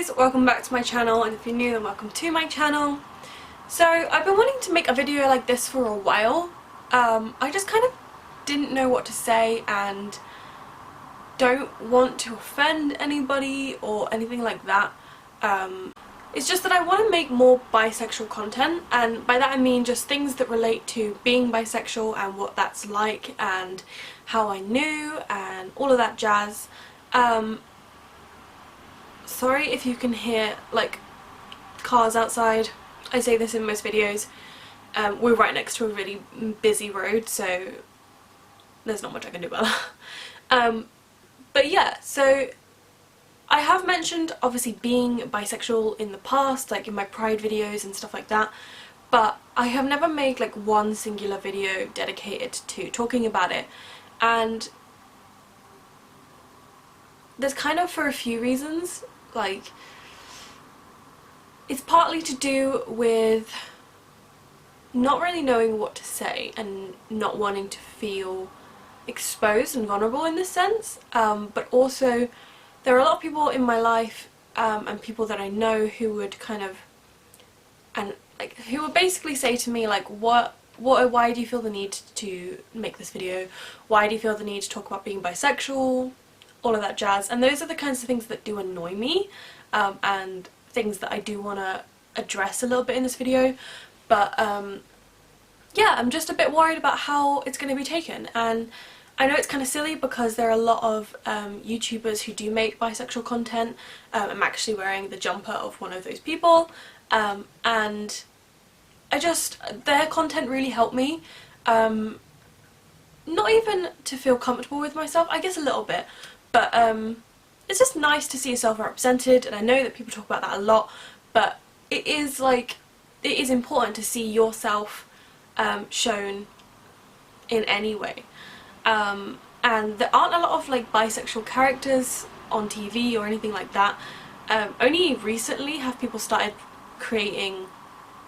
guys, welcome back to my channel, and if you're new then welcome to my channel. So I've been wanting to make a video like this for a while. I just kind of didn't know what to say and don't want to offend anybody or anything like that. It's just that I want to make more bisexual content, and by that I mean just things that relate to being bisexual and what that's like and how I knew and all of that jazz. Sorry if you can hear like cars outside. I say this in most videos. We're right next to a really busy road, so there's not much I can do about that. But yeah, so I have mentioned obviously being bisexual in the past, like in my Pride videos and stuff like that, but I have never made like one singular video dedicated to talking about it, and there's kind of for a few reasons. Like, it's partly to do with not really knowing what to say and not wanting to feel exposed and vulnerable in this sense, but also there are a lot of people in my life and people that I know who would kind of, and like, who would basically say to me like, why do you feel the need to make this video? Why do you feel the need to talk about being bisexual? All of that jazz. And those are the kinds of things that do annoy me, and things that I do want to address a little bit in this video. But yeah, I'm just a bit worried about how it's going to be taken, and I know it's kind of silly because there are a lot of YouTubers who do make bisexual content. I'm actually wearing the jumper of one of those people, and their content really helped me, not even to feel comfortable with myself, I guess a little bit, but it's just nice to see yourself represented, and I know that people talk about that a lot, but it is important to see yourself shown in any way. And there aren't a lot of like bisexual characters on TV or anything like that. Only recently have people started creating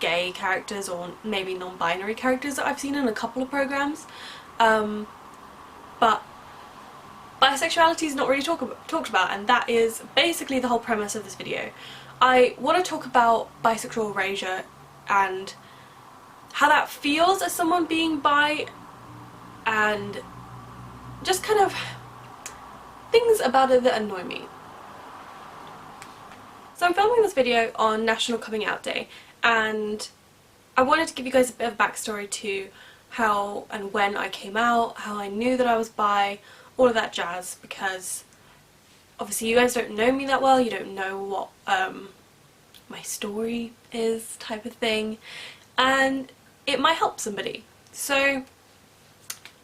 gay characters or maybe non-binary characters that I've seen in a couple of programs. But bisexuality is not really talked about, and that is basically the whole premise of this video. I want to talk about bisexual erasure and how that feels as someone being bi, and just kind of things about it that annoy me. So I'm filming this video on National Coming Out Day, and I wanted to give you guys a bit of backstory to how and when I came out, how I knew that I was bi, all of that jazz, because obviously you guys don't know me that well, you don't know what my story is, type of thing, and it might help somebody. So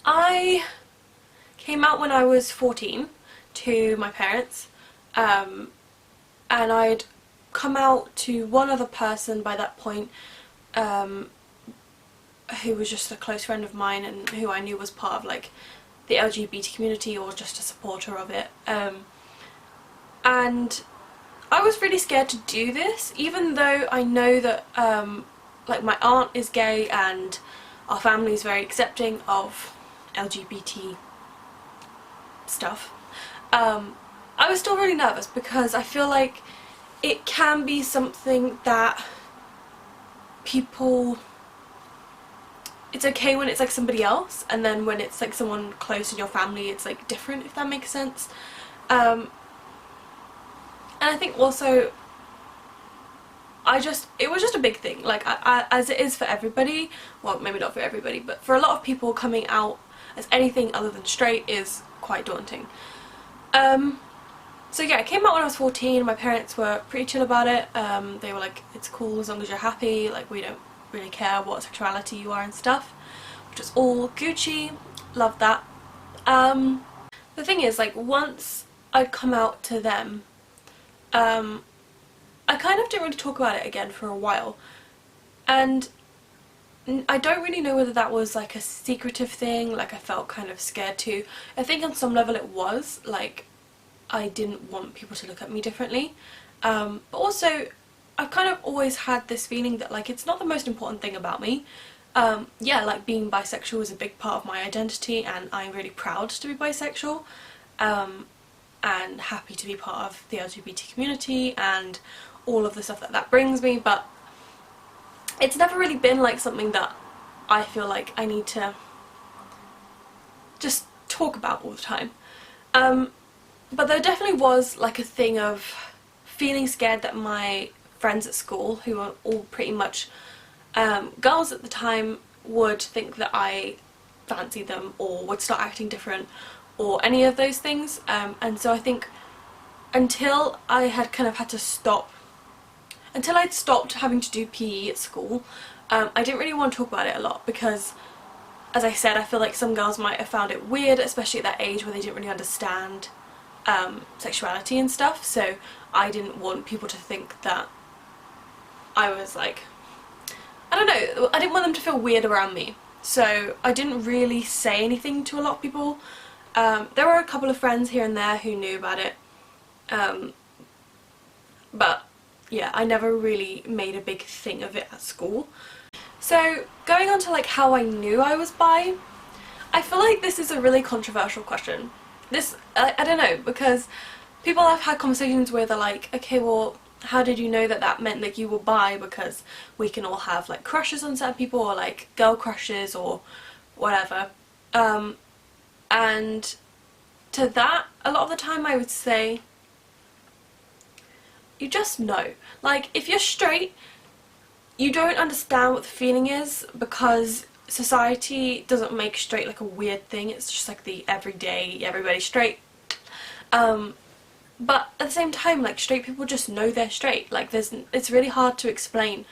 I came out when I was 14 to my parents, and I'd come out to one other person by that point, who was just a close friend of mine and who I knew was part of like the LGBT community or just a supporter of it, and I was really scared to do this, even though I know that like my aunt is gay and our family is very accepting of LGBT stuff. I was still really nervous because I feel like it can be something that people, it's okay when it's like somebody else, and then when it's like someone close in your family it's like different, if that makes sense. And I think also it was just a big thing, like as it is for everybody, well maybe not for everybody, but for a lot of people coming out as anything other than straight is quite daunting. So yeah, I came out when I was 14, my parents were pretty chill about it. They were like, it's cool as long as you're happy, like we don't really care what sexuality you are and stuff, which is all Gucci, love that. The thing is, like, once I'd come out to them, I kind of didn't really talk about it again for a while, and I don't really know whether that was like a secretive thing, like I felt kind of scared to. I think on some level it was, like I didn't want people to look at me differently, but also I've kind of always had this feeling that like it's not the most important thing about me. Yeah, like being bisexual is a big part of my identity and I'm really proud to be bisexual, and happy to be part of the LGBT community and all of the stuff that that brings me, but it's never really been like something that I feel like I need to just talk about all the time. But there definitely was like a thing of feeling scared that my friends at school, who were all pretty much girls at the time, would think that I fancied them or would start acting different or any of those things. And so I think until I had kind of had to stop, until I'd stopped having to do PE at school, I didn't really want to talk about it a lot because, as I said, I feel like some girls might have found it weird, especially at that age where they didn't really understand sexuality and stuff, so I didn't want people to think that I was like, I don't know, I didn't want them to feel weird around me, so I didn't really say anything to a lot of people. There were a couple of friends here and there who knew about it, but yeah, I never really made a big thing of it at school. So going on to like how I knew I was bi, I feel like this is a really controversial question. I don't know, because people I've had conversations with are like, okay, well, how did you know that that meant that you were bi? Because we can all have like crushes on certain people, or like girl crushes or whatever. And to that, a lot of the time I would say, you just know. Like, if you're straight, you don't understand what the feeling is because society doesn't make straight like a weird thing. It's just like the everyday, everybody's straight. But at the same time, like, straight people just know they're straight. Like, it's really hard to explain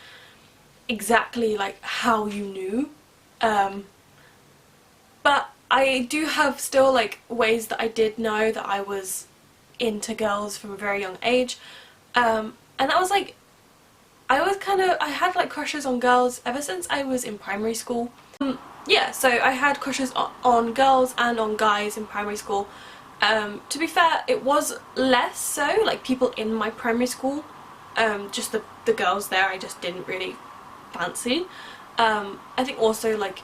exactly like how you knew. But I do have still like ways that I did know that I was into girls from a very young age. And that was like, I had like crushes on girls ever since I was in primary school. Yeah, so I had crushes on girls and on guys in primary school. To be fair, it was less so like people in my primary school, just the girls there I just didn't really fancy. I think also like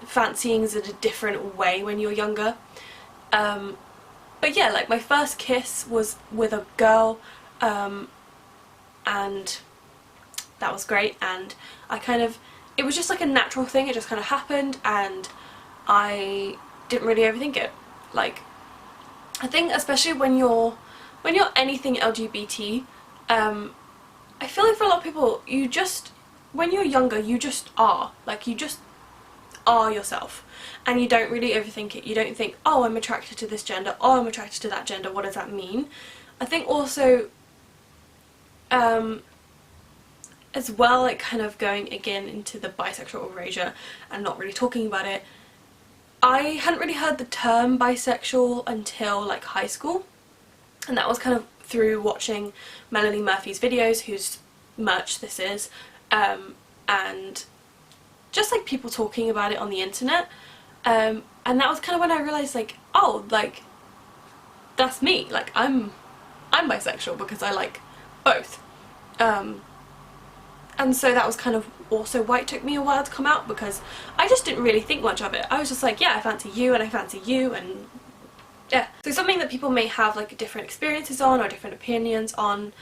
fancying is in a different way when you're younger. But yeah, like my first kiss was with a girl, and that was great, and it was just like a natural thing, it just kind of happened, and I didn't really overthink it. Like, I think especially when you're anything LGBT, I feel like for a lot of people, when you're younger, you just are. Like, you just are yourself, and you don't really overthink it. You don't think, oh, I'm attracted to this gender, oh, I'm attracted to that gender, what does that mean? I think also, as well, like kind of going again into the bisexual erasure and not really talking about it, I hadn't really heard the term bisexual until like high school, and that was kind of through watching Melanie Murphy's videos, whose merch this is, and just like people talking about it on the internet, and that was kind of when I realised like, oh, like that's me, like I'm bisexual because I like both. And so that was kind of also why it took me a while to come out, because I just didn't really think much of it. I was just like, yeah, I fancy you and I fancy you, and yeah. So something that people may have like different experiences on or different opinions on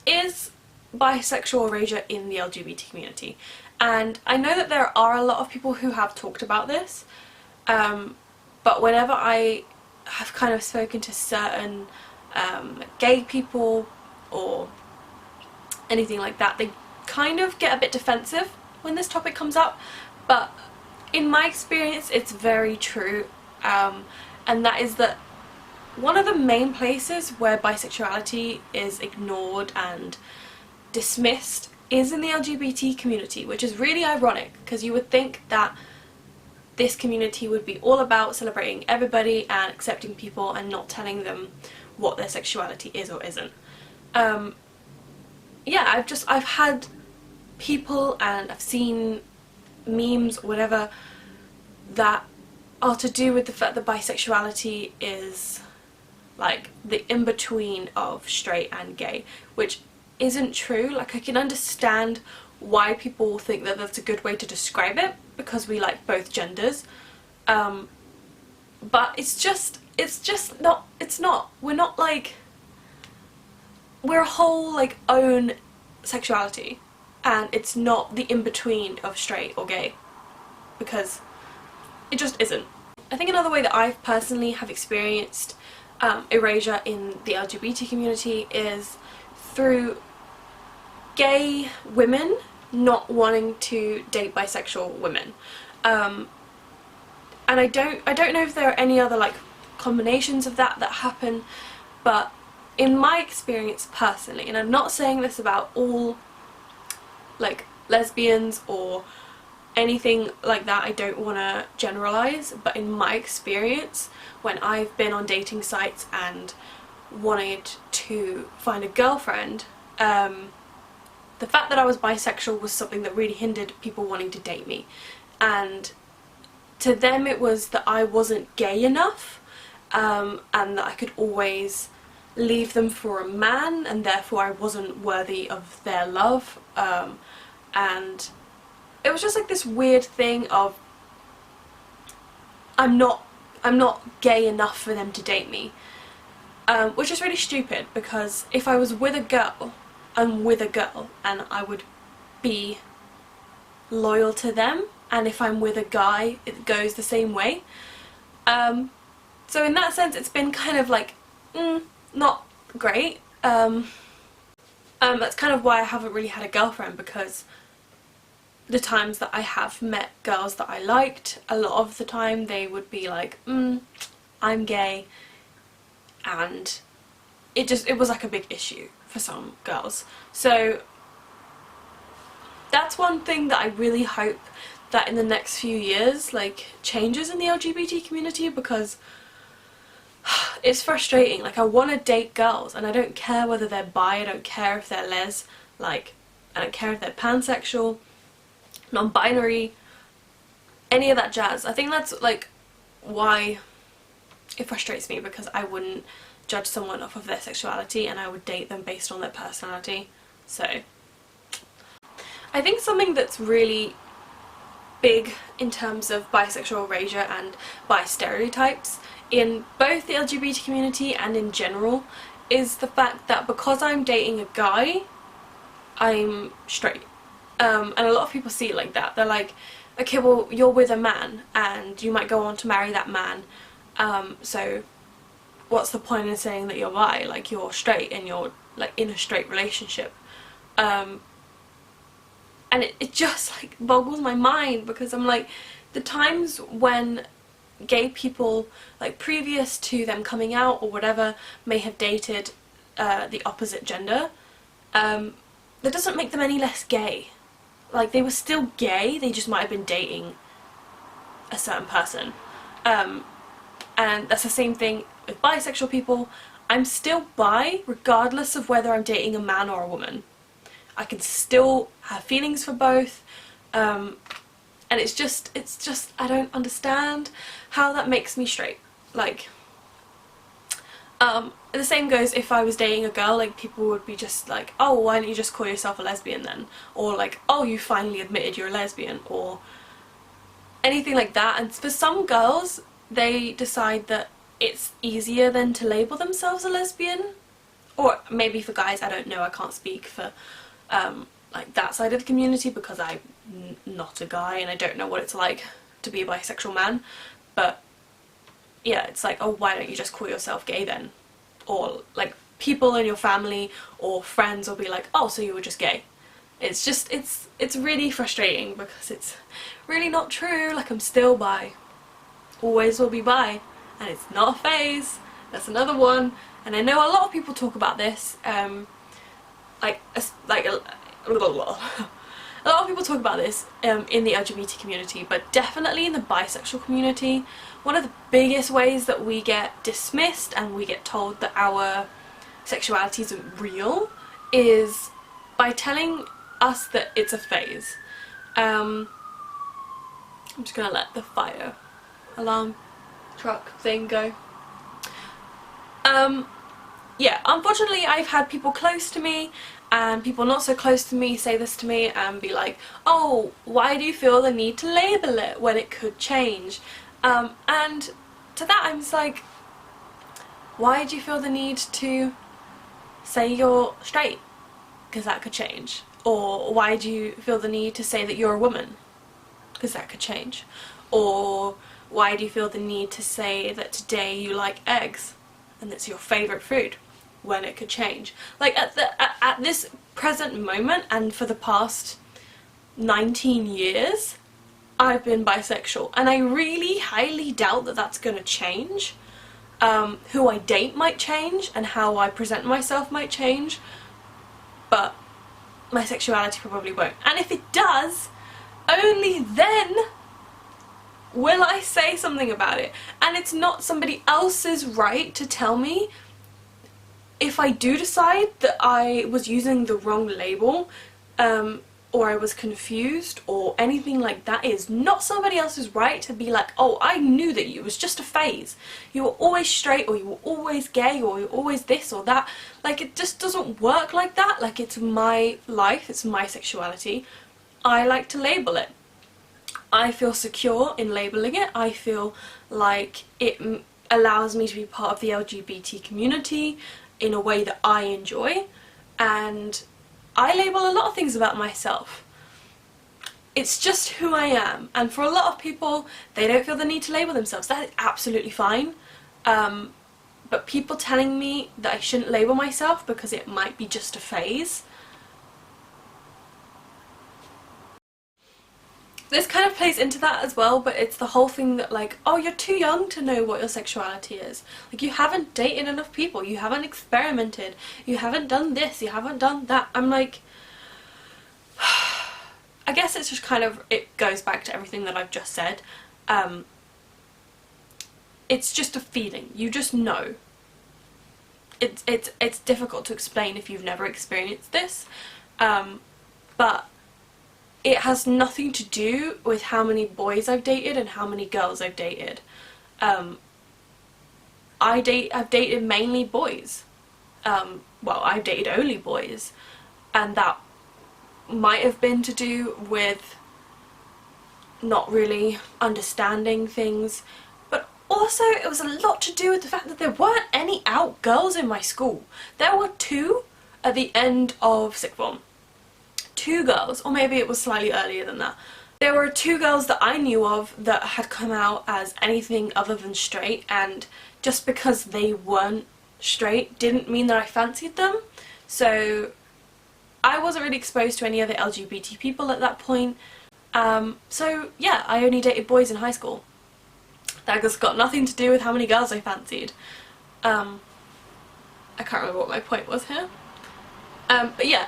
is bisexual erasure in the LGBT community. And I know that there are a lot of people who have talked about this, but whenever I have kind of spoken to certain gay people or anything like that, they kind of get a bit defensive when this topic comes up, but in my experience it's very true, and that is that one of the main places where bisexuality is ignored and dismissed is in the LGBT community, which is really ironic because you would think that this community would be all about celebrating everybody and accepting people and not telling them what their sexuality is or isn't. Yeah, I've had people and I've seen memes or whatever that are to do with the fact that bisexuality is like the in-between of straight and gay, which isn't true. Like, I can understand why people think that that's a good way to describe it because we like both genders, but it's just it's just not, it's not, we're not like, we're a whole like own sexuality, and it's not the in-between of straight or gay, because it just isn't. I think another way that I personally have experienced erasure in the LGBT community is through gay women not wanting to date bisexual women. And I don't know if there are any other like combinations of that happen, but in my experience personally, and I'm not saying this about all like lesbians or anything like that, I don't want to generalise, but in my experience, when I've been on dating sites and wanted to find a girlfriend, the fact that I was bisexual was something that really hindered people wanting to date me. And to them it was that I wasn't gay enough, and that I could always leave them for a man, and therefore I wasn't worthy of their love. And it was just like this weird thing of I'm not gay enough for them to date me, which is really stupid, because if I was with a girl, I'm with a girl and I would be loyal to them, and if I'm with a guy it goes the same way. So in that sense it's been kind of like not great. That's kind of why I haven't really had a girlfriend, because the times that I have met girls that I liked, a lot of the time they would be like, I'm gay, and it was like a big issue for some girls. So that's one thing that I really hope that in the next few years like changes in the LGBT community, because it's frustrating. Like, I want to date girls and I don't care whether they're bi, I don't care if they're les, like I don't care if they're pansexual, non-binary, any of that jazz. I think that's like why it frustrates me, because I wouldn't judge someone off of their sexuality and I would date them based on their personality. So I think something that's really big in terms of bisexual erasure and bi stereotypes in both the LGBT community and in general is the fact that because I'm dating a guy, I'm straight. And a lot of people see it like that. They're like, okay, well, you're with a man and you might go on to marry that man, so what's the point in saying that you're bi? Like, you're straight and you're like in a straight relationship. And it just like boggles my mind, because I'm like, the times when gay people, like previous to them coming out or whatever, may have dated the opposite gender, that doesn't make them any less gay. Like, they were still gay, they just might have been dating a certain person. And that's the same thing with bisexual people. I'm still bi regardless of whether I'm dating a man or a woman. I can still have feelings for both, and it's just I don't understand how that makes me straight. Like, the same goes if I was dating a girl, like people would be just like, oh, why don't you just call yourself a lesbian then? Or like, oh, you finally admitted you're a lesbian, or anything like that. And for some girls, they decide that it's easier than to label themselves a lesbian. Or maybe for guys, I don't know, I can't speak for like that side of the community, because I'm not a guy and I don't know what it's like to be a bisexual man. But yeah, it's like, oh, why don't you just call yourself gay then? Or like people in your family or friends will be like, oh, so you were just gay. It's just, it's really frustrating, because it's really not true. Like, I'm still bi, always will be bi, and it's not a phase. That's another one. And I know a lot of people talk about this, a lot of people talk about this in the LGBT community, but definitely in the bisexual community, one of the biggest ways that we get dismissed and we get told that our sexuality isn't real is by telling us that it's a phase. I'm just gonna let the fire alarm truck thing go. Yeah, unfortunately I've had people close to me and people not so close to me say this to me and be like, oh, why do you feel the need to label it when it could change? And to that I'm just like, Why do you feel the need to say you're straight? Because that could change. Or why do you feel the need to say that you're a woman? Because that could change. Or why do you feel the need to say that today you like eggs and it's your favourite food, when it could change? Like at this present moment, and for the past 19 years, I've been bisexual, and I really highly doubt that that's going to change. Who I date might change, and how I present myself might change, but my sexuality probably won't. And if it does, only then will I say something about it. And it's not somebody else's right to tell me if I do decide that I was using the wrong label, or I was confused or anything like that. It is not somebody else's right to be like, oh, I knew that you was just a phase. You were always straight, or you were always gay, or you were always this or that. Like, it just doesn't work like that. Like, it's my life, it's my sexuality. I like to label it. I feel secure in labeling it. I feel like it allows me to be part of the LGBT community in a way that I enjoy, and I label a lot of things about myself. It's just who I am, and for a lot of people, they don't feel the need to label themselves. That is absolutely fine. But people telling me that I shouldn't label myself because it might be just a phase. This kind of plays into that as well, but it's the whole thing that, like, oh, you're too young to know what your sexuality is. Like, you haven't dated enough people, you haven't experimented, you haven't done this, you haven't done that. I'm like, I guess it's just kind of, it goes back to everything that I've just said. It's just a feeling. You just know. It's difficult to explain if you've never experienced this, but it has nothing to do with how many boys I've dated and how many girls I've dated. I've dated mainly boys. Well, I've dated only boys, and that might have been to do with not really understanding things, but also it was a lot to do with the fact that there weren't any out girls in my school. There were 2 at the end of sixth form. 2 girls, or maybe it was slightly earlier than that. There were 2 girls that I knew of that had come out as anything other than straight, and just because they weren't straight didn't mean that I fancied them. So I wasn't really exposed to any other LGBT people at that point. So yeah, I only dated boys in high school. That has got nothing to do with how many girls I fancied. I can't remember what my point was here. But yeah,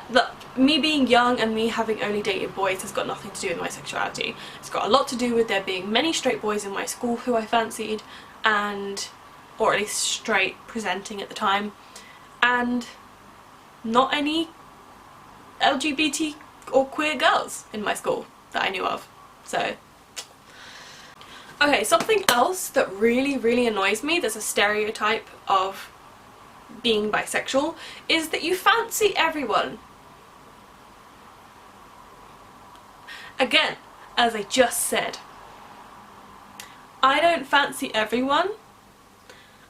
me being young and me having only dated boys has got nothing to do with my sexuality. It's got a lot to do with there being many straight boys in my school who I fancied, and, or at least straight presenting at the time, and not any LGBT or queer girls in my school that I knew of. So, okay, something else that really annoys me, there's a stereotype of being bisexual, is that you fancy everyone. Again, as I just said, I don't fancy everyone.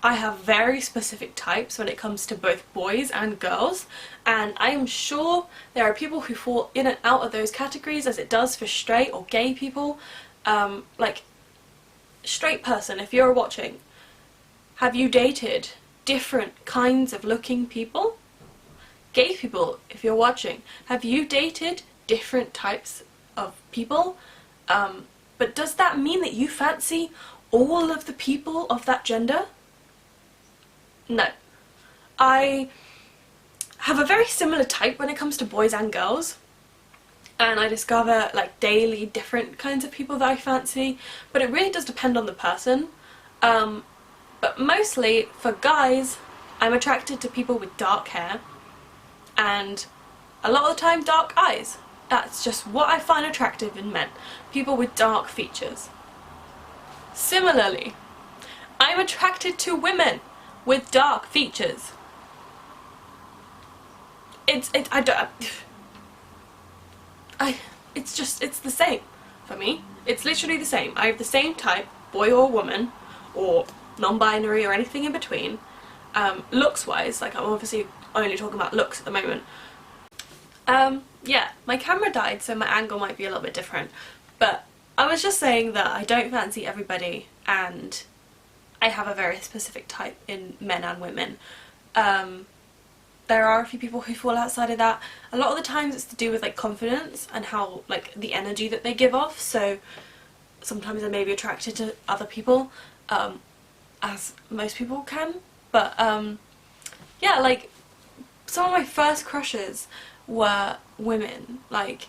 I have very specific types when it comes to both boys and girls, and I am sure there are people who fall in and out of those categories, as it does for straight or gay people. Like, straight person, if you're watching, have you dated different kinds of looking people? Gay people, if you're watching, have you dated different types of people? But does that mean that you fancy all of the people of that gender? No. I have a very similar type when it comes to boys and girls, and I discover like daily different kinds of people that I fancy, but it really does depend on the person. But mostly, for guys, I'm attracted to people with dark hair, and a lot of the time dark eyes. That's just what I find attractive in men. People with dark features. Similarly, I'm attracted to women with dark features. It's the same for me. It's literally the same. I have the same type, boy or woman, or non-binary or anything in between. looks wise. Like, I'm obviously only talking about looks at the moment. Yeah, my camera died, so my angle might be a little bit different, but I was just saying that I don't fancy everybody, and I have a very specific type in men and women. There are a few people who fall outside of that. A lot of the times it's to do with like confidence and how, like, the energy that they give off, so sometimes I may be attracted to other people, as most people can, but yeah, like, some of my first crushes were women, like,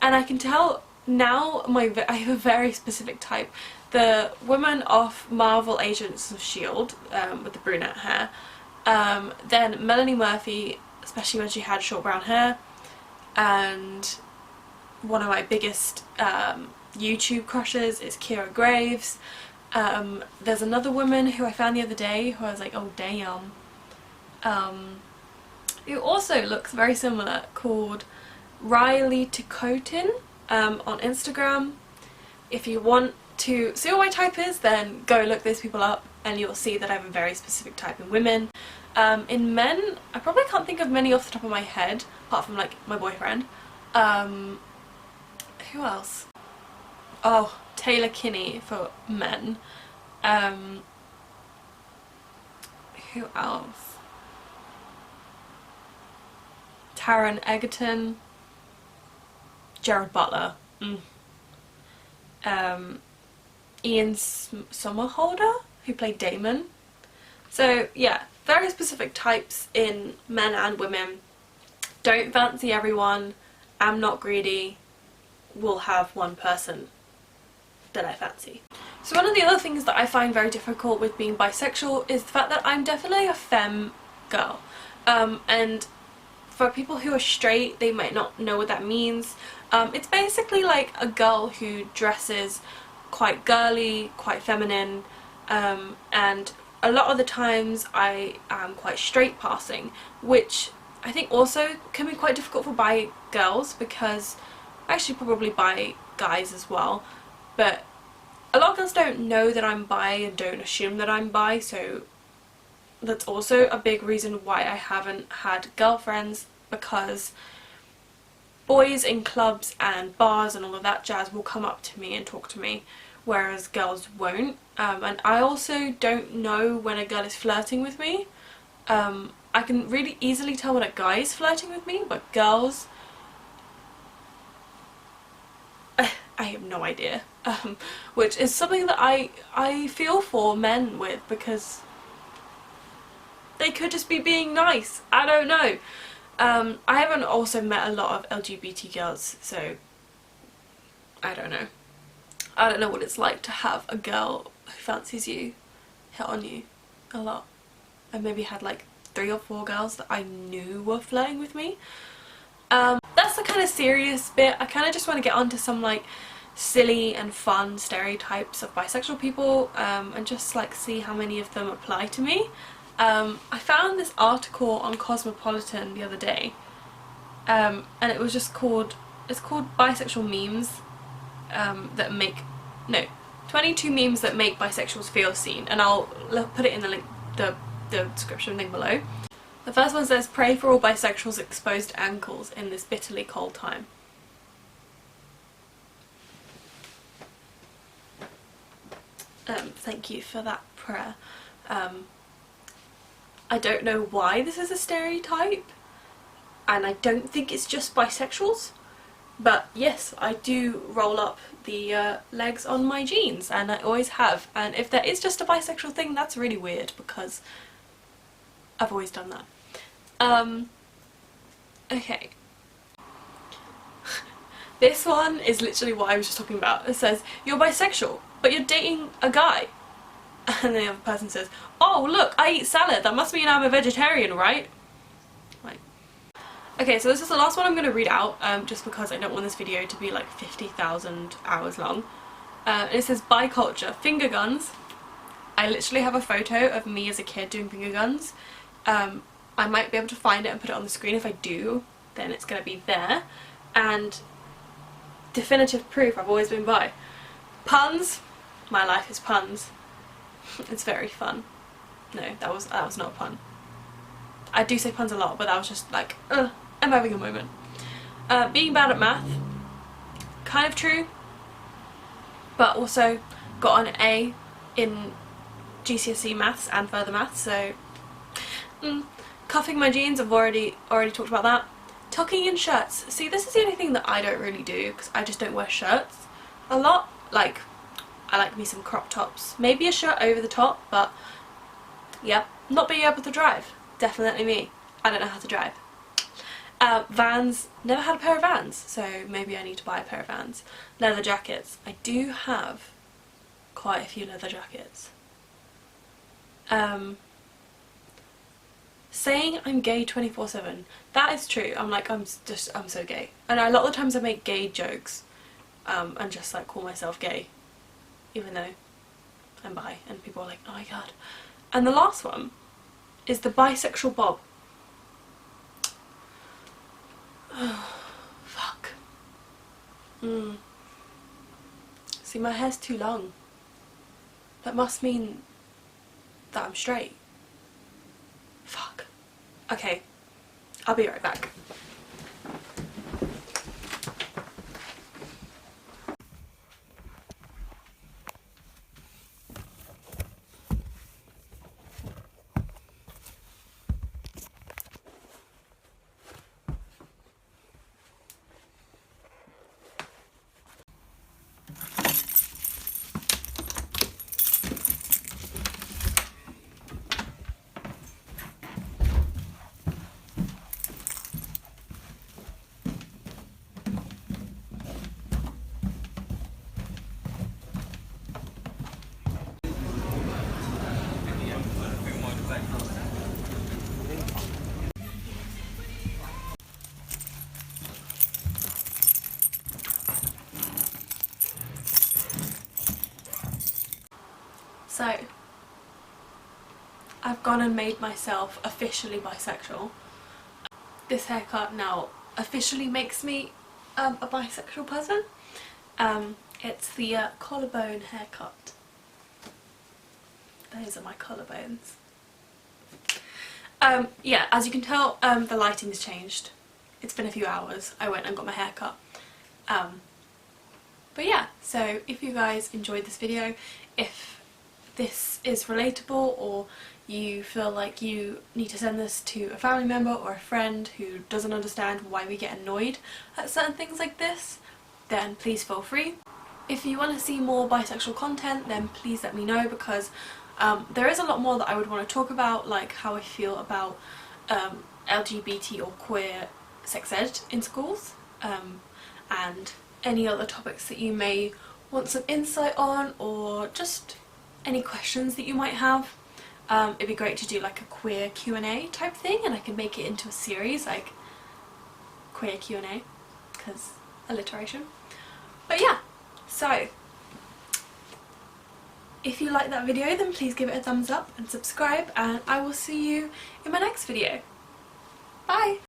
and I can tell now I have a very specific type. The woman off Marvel Agents of S.H.I.E.L.D. With the brunette hair, then Melanie Murphy, especially when she had short brown hair, and one of my biggest YouTube crushes is Kira Graves. There's another woman who I found the other day who I was like, oh damn, who also looks very similar, called Riley Ticotin on Instagram. If you want to see what my type is, then go look those people up and you'll see that I have a very specific type in women. In men, I probably can't think of many off the top of my head, apart from like my boyfriend. Who else? Oh, Taylor Kinney for men. Who else? Taron Egerton. Jared Butler. Ian Somerhalder, who played Damon. So yeah, very specific types in men and women. Don't fancy everyone. I'm not greedy. Will have one person that I fancy. So one of the other things that I find very difficult with being bisexual is the fact that I'm definitely a femme girl. And for people who are straight, they might not know what that means. It's basically like a girl who dresses quite girly, quite feminine, and a lot of the times I am quite straight passing, which I think also can be quite difficult for bi girls, because actually probably bi guys as well, but a lot of girls don't know that I'm bi and don't assume that I'm bi, so that's also a big reason why I haven't had girlfriends, because boys in clubs and bars and all of that jazz will come up to me and talk to me, whereas girls won't. And I also don't know when a girl is flirting with me. I can really easily tell when a guy is flirting with me, but girls, I have no idea. Which is something that I feel for men with, because they could just be being nice. I don't know. I haven't also met a lot of LGBT girls, so I don't know. I don't know what it's like to have a girl who fancies you hit on you a lot. I maybe had like 3 or 4 girls that I knew were flirting with me. That's the kind of serious bit. I kind of just want to get onto some like silly and fun stereotypes of bisexual people, and just like see how many of them apply to me. I found this article on Cosmopolitan the other day, and it was just called, it's called Bisexual Memes that make, no, 22 memes that make bisexuals feel seen, and I'll put it in the link, the description thing below. The first one says, pray for all bisexuals' exposed ankles in this bitterly cold time. Thank you for that prayer. I don't know why this is a stereotype, and I don't think it's just bisexuals, but yes, I do roll up the legs on my jeans, and I always have, and if there is just a bisexual thing, that's really weird, because I've always done that. Okay. This one is literally what I was just talking about. It says, you're bisexual, but you're dating a guy. And the other person says, oh look, I eat salad, that must mean I'm a vegetarian, right? Right. Okay, so this is the last one I'm going to read out, just because I don't want this video to be like 50,000 hours long. And it says, biculture, finger guns. I literally have a photo of me as a kid doing finger guns. I might be able to find it and put it on the screen. If I do, then it's going to be there. And definitive proof I've always been bi. Puns, my life is puns. It's very fun. No, that was not a pun. I do say puns a lot, but that was just like, I'm having a moment. Being bad at math, kind of true, but also got an A in GCSE maths and further maths, so cuffing my jeans, I've already talked about that. Tucking in shirts. See, this is the only thing that I don't really do, because I just don't wear shirts a lot. Like, I like me some crop tops, maybe a shirt over the top, but yep. Not being able to drive, definitely me. I don't know how to drive. Vans, never had a pair of Vans, so maybe I need to buy a pair of Vans. Leather jackets. I do have quite a few leather jackets. Saying I'm gay 24/7. That is true. I'm so gay. And a lot of the times I make gay jokes and just like call myself gay, even though I'm bi, and people are like, oh my god. And the last one is the bisexual bob. Oh, fuck. See, my hair's too long. That must mean that I'm straight. Fuck. Okay, I'll be right back. So, I've gone and made myself officially bisexual. This haircut now officially makes me a bisexual person. It's the collarbone haircut. Those are my collarbones. Yeah, as you can tell, the lighting's changed. It's been a few hours. I went and got my hair cut. But yeah, so if you guys enjoyed this video, if this is relatable, or you feel like you need to send this to a family member or a friend who doesn't understand why we get annoyed at certain things like this, then please feel free. If you want to see more bisexual content, then please let me know, because there is a lot more that I would want to talk about, like how I feel about LGBT or queer sex ed in schools, and any other topics that you may want some insight on, or just any questions that you might have. It'd be great to do like a queer Q&A type thing, and I can make it into a series, like queer Q&A, because alliteration. But yeah, so if you like that video, then please give it a thumbs up and subscribe, and I will see you in my next video. Bye!